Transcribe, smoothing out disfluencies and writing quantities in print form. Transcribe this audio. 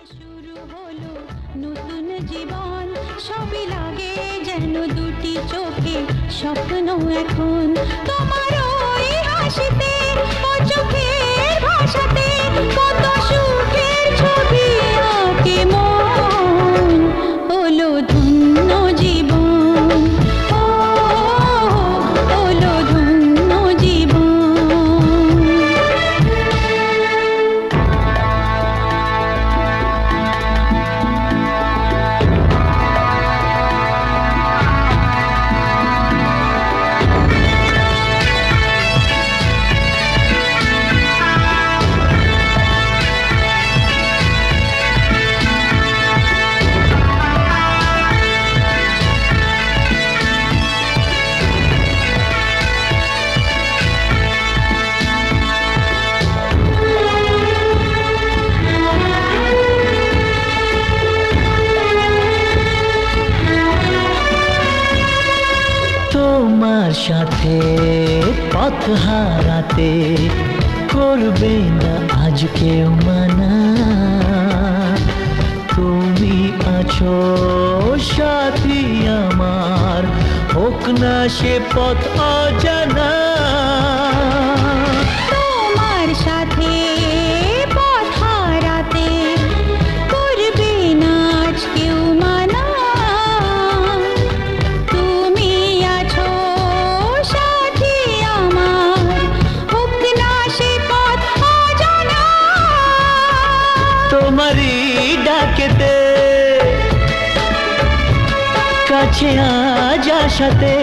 শুরু হলো নতুন জীবন, সবই লাগে যেন দুটি চোখে স্বপ্ন এখন। তোমার ওই হাসিতে ও চোখের ভাষাতে কত সুখের ছবি আঁকে মন। হলো ধন্য জীবন, ও হলো ধন্য জীবন। তোমার সাথে পথ হারাতে করবে না আজ কেউ মানা। তুমি আছো সাথী আমার, হোক না সে পথ অজানা। তোমার সাথে পথ হারাতে করবে না আজ কেউ মানা। তুমি আছো সাথী আমার, হোক না সে পথ অজানা। তোমারই ডাকেতে কাছে আজ আসাতে